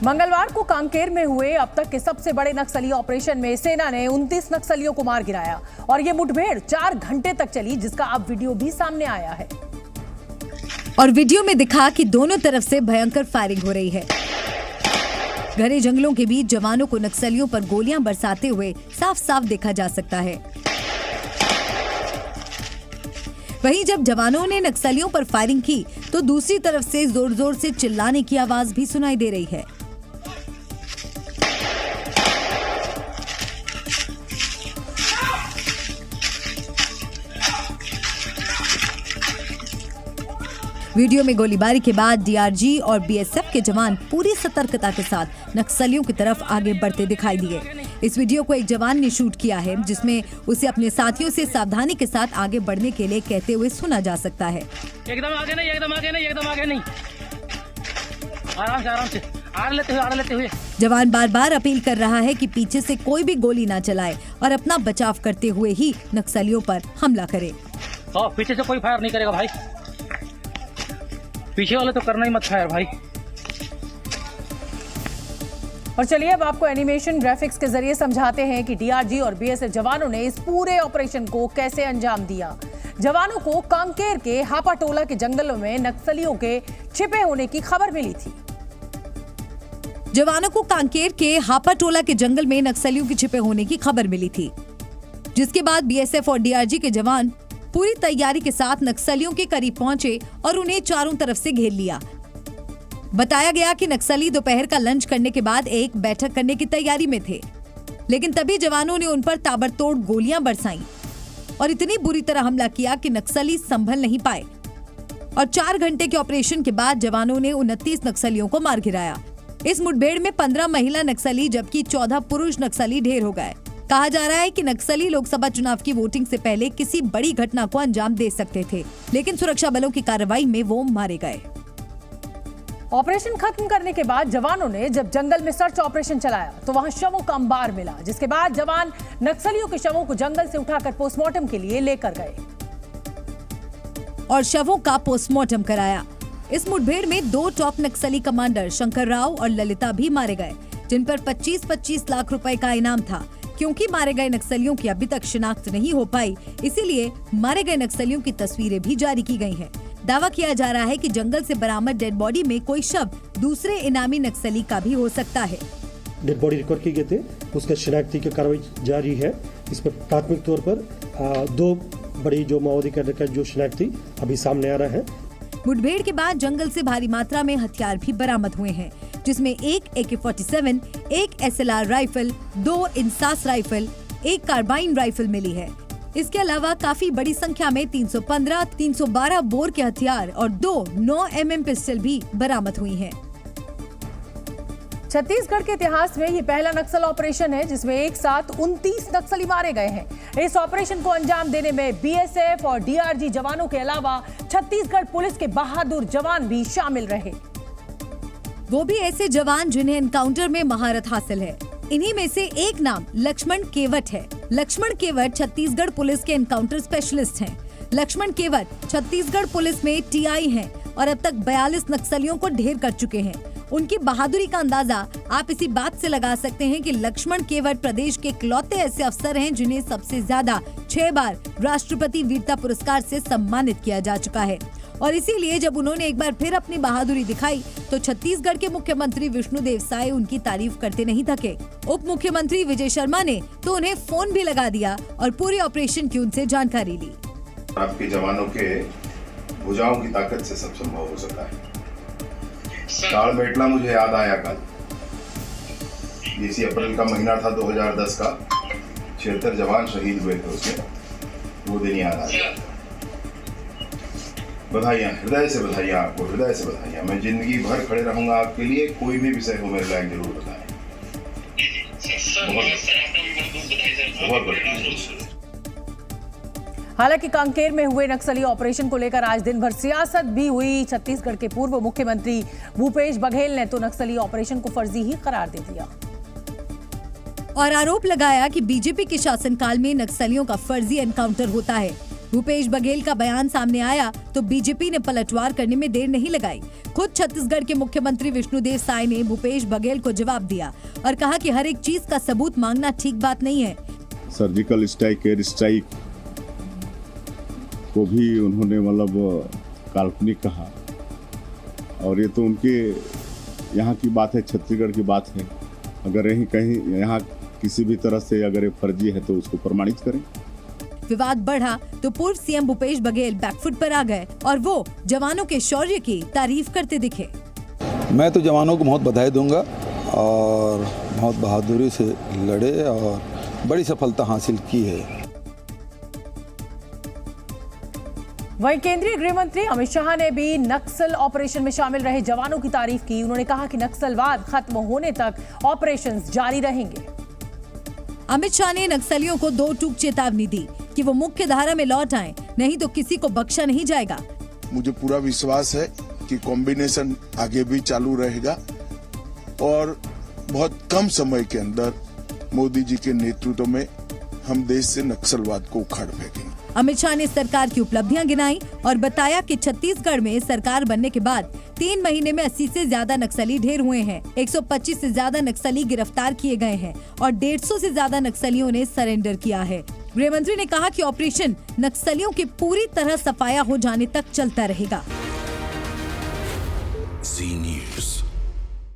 मंगलवार को कांकेर में हुए अब तक के सबसे बड़े नक्सली ऑपरेशन में सेना ने 29 नक्सलियों को मार गिराया और ये मुठभेड़ 4 घंटे तक चली, जिसका अब वीडियो भी सामने आया है। और वीडियो में दिखा कि दोनों तरफ से भयंकर फायरिंग हो रही है। घने जंगलों के बीच जवानों को नक्सलियों पर गोलियां बरसाते हुए साफ साफ देखा जा सकता है। वहीं जब जवानों ने नक्सलियों पर फायरिंग की तो दूसरी तरफ से जोर जोर से चिल्लाने की आवाज भी सुनाई दे रही है। वीडियो में गोलीबारी के बाद डीआरजी और बीएसएफ के जवान पूरी सतर्कता के साथ नक्सलियों की तरफ आगे बढ़ते दिखाई दिए। इस वीडियो को एक जवान ने शूट किया है, जिसमें उसे अपने साथियों से सावधानी के साथ आगे बढ़ने के लिए कहते हुए सुना जा सकता है। एकदम आगे नहीं, एकदम आगे नहीं, एकदम आगे नहीं, आराम से आड़ लेते हुए। जवान बार बार अपील कर रहा है कि पीछे से कोई भी गोली ना चलाए और अपना बचाव करते हुए ही नक्सलियों पर हमला करे। पीछे से कोई फायर नहीं करेगा भाई, पीछे वाले तो करना ही मत फायर भाई। और चलिए अब आपको एनिमेशन ग्राफिक्स के जरिए समझाते हैं कि डीआरजी और बीएसएफ जवानों ने इस पूरे ऑपरेशन को कैसे अंजाम दिया। जवानों को कांकेर के हापाटोला के जंगलों में नक्सलियों के छिपे होने की खबर मिली थी। जवानों को कांकेर के हापाटोला के जंगल में नक्सलियों के छिपे होने की खबर मिली थी, जिसके बाद बीएसएफ और डीआरजी के जवान पूरी तैयारी के साथ नक्सलियों के करीब पहुंचे और उन्हें चारों तरफ से घेर लिया। बताया गया कि नक्सली दोपहर का लंच करने के बाद एक बैठक करने की तैयारी में थे, लेकिन तभी जवानों ने उन पर ताबड़तोड़ गोलियां बरसाईं और इतनी बुरी तरह हमला किया कि नक्सली संभल नहीं पाए। और 4 घंटे के ऑपरेशन के बाद जवानों ने 29 नक्सलियों को मार गिराया। इस मुठभेड़ में 15 महिला नक्सली जबकि 14 पुरुष नक्सली ढेर हो गए। कहा जा रहा है कि नक्सली लोकसभा चुनाव की वोटिंग से पहले किसी बड़ी घटना को अंजाम दे सकते थे, लेकिन सुरक्षा बलों की कार्रवाई में वो मारे गए। ऑपरेशन खत्म करने के बाद जवानों ने जब जंगल में सर्च ऑपरेशन चलाया तो वहां शवों का अंबार मिला, जिसके बाद जवान नक्सलियों के शवों को जंगल से उठाकर पोस्टमार्टम के लिए लेकर गए और शवों का पोस्टमार्टम कराया। इस मुठभेड़ में 2 टॉप नक्सली कमांडर शंकर राव और ललिता भी मारे गए, जिन पर 25-25 लाख रुपए का इनाम था। क्योंकि मारे गए नक्सलियों की अभी तक शिनाख्त नहीं हो पाई, इसीलिए मारे गए नक्सलियों की तस्वीरें भी जारी की गई हैं। दावा किया जा रहा है कि जंगल से बरामद डेड बॉडी में कोई शव दूसरे इनामी नक्सली का भी हो सकता है। डेड बॉडी रिकॉर्ड की गई थी, उसका शिनाख्ती की कार्रवाई जारी है। इस पर प्राथमिक तौर पर 2 बड़ी जो माओवादी कैडर का जो शिनाख्ती अभी सामने आ रहा है। मुठभेड़ के बाद जंगल से भारी मात्रा में हथियार भी बरामद हुए हैं, जिसमें एक AK-47, एक SLR राइफल, 2 इंसास राइफल, एक कार्बाइन राइफल मिली है। इसके अलावा काफी बड़ी संख्या में 315, 312 बोर के हथियार और 2 9mm पिस्टल भी बरामद हुई हैं। छत्तीसगढ़ के इतिहास में ये पहला नक्सल ऑपरेशन है जिसमें एक साथ 29 नक्सली मारे गए हैं। इस ऑपरेशन को अंजाम देने में बीएसएफ और डीआरजी जवानों के अलावा छत्तीसगढ़ पुलिस के बहादुर जवान भी शामिल रहे, वो भी ऐसे जवान जिन्हें एनकाउंटर में महारत हासिल है। इन्हीं में से एक नाम लक्ष्मण केवट है। लक्ष्मण केवट छत्तीसगढ़ पुलिस के एनकाउंटर स्पेशलिस्ट हैं। लक्ष्मण केवट छत्तीसगढ़ पुलिस में टीआई हैं और अब तक 42 नक्सलियों को ढेर कर चुके हैं। उनकी बहादुरी का अंदाजा आप इसी बात से लगा सकते हैं कि लक्ष्मण केवट प्रदेश के इकलौते ऐसे अफसर हैं जिन्हें सबसे ज्यादा 6 बार राष्ट्रपति वीरता पुरस्कार से सम्मानित किया जा चुका है। और इसीलिए जब उन्होंने एक बार फिर अपनी बहादुरी दिखाई तो छत्तीसगढ़ के मुख्यमंत्री विष्णुदेव साय उनकी तारीफ करते नहीं थके। उप मुख्यमंत्री विजय शर्मा ने तो उन्हें फोन भी लगा दिया और पूरे ऑपरेशन की उनसे जानकारी ली। आपके जवानों के भुजाओं की ताकत से सब संभव हो सका है। काल बेटला मुझे याद आया कल 20 अप्रैल का महीना था 2010 का, 76 जवान शहीद हुए थे उसमें, वो दिन याद आ गया। बधाइयाँ, हृदय से बधाइयाँ आपको, हृदय से बधाइयाँ। मैं जिंदगी भर खड़े रहूंगा आपके लिए, कोई भी विषय हो मेरे लायक जरूर बताएं। बहुत हालांकि कांकेर में हुए नक्सली ऑपरेशन को लेकर आज दिन भर सियासत भी हुई। छत्तीसगढ़ के पूर्व मुख्यमंत्री भूपेश बघेल ने तो नक्सली ऑपरेशन को फर्जी ही करार दे दिया और आरोप लगाया कि बीजेपी के शासनकाल में नक्सलियों का फर्जी एनकाउंटर होता है। भूपेश बघेल का बयान सामने आया तो बीजेपी ने पलटवार करने में देर नहीं लगाई। खुद छत्तीसगढ़ के मुख्यमंत्री विष्णुदेव साय ने भूपेश बघेल को जवाब दिया और कहा कि हर एक चीज का सबूत मांगना ठीक बात नहीं है। सर्जिकल स्ट्राइक, एयर स्ट्राइक को भी उन्होंने मतलब काल्पनिक कहा और ये तो उनके यहाँ की बात है, छत्तीसगढ़ की बात है। अगर यही कहीं यहाँ किसी भी तरह से अगर ये फर्जी है तो उसको प्रमाणित करें। विवाद बढ़ा तो पूर्व सीएम भूपेश बघेल बैकफुट पर आ गए और वो जवानों के शौर्य की तारीफ करते दिखे। मैं तो जवानों को बहुत बधाई दूंगा और बहुत बहादुरी से लड़े और बड़ी सफलता हासिल की है। वहीं केंद्रीय गृह मंत्री अमित शाह ने भी नक्सल ऑपरेशन में शामिल रहे जवानों की तारीफ की। उन्होंने कहा कि नक्सलवाद खत्म होने तक ऑपरेशंस जारी रहेंगे। अमित शाह ने नक्सलियों को 2 टूक चेतावनी दी कि वो मुख्य धारा में लौट आएं, नहीं तो किसी को बख्शा नहीं जाएगा। मुझे पूरा विश्वास है कि कॉम्बिनेशन आगे भी चालू रहेगा और बहुत कम समय के अंदर मोदी जी के नेतृत्व में हम देश से नक्सलवाद को उखाड़ फेंकेंगे। अमित शाह ने सरकार की उपलब्धियां गिनाई और बताया कि छत्तीसगढ़ में सरकार बनने के बाद 3 महीने में 80 से ज्यादा नक्सली ढेर हुए हैं, 125 से ज्यादा नक्सली गिरफ्तार किए गए हैं और 150 से ज्यादा नक्सलियों ने सरेंडर किया है। गृह मंत्री ने कहा कि ऑपरेशन नक्सलियों के पूरी तरह सफाया हो जाने तक चलता रहेगा। जी न्यूज़।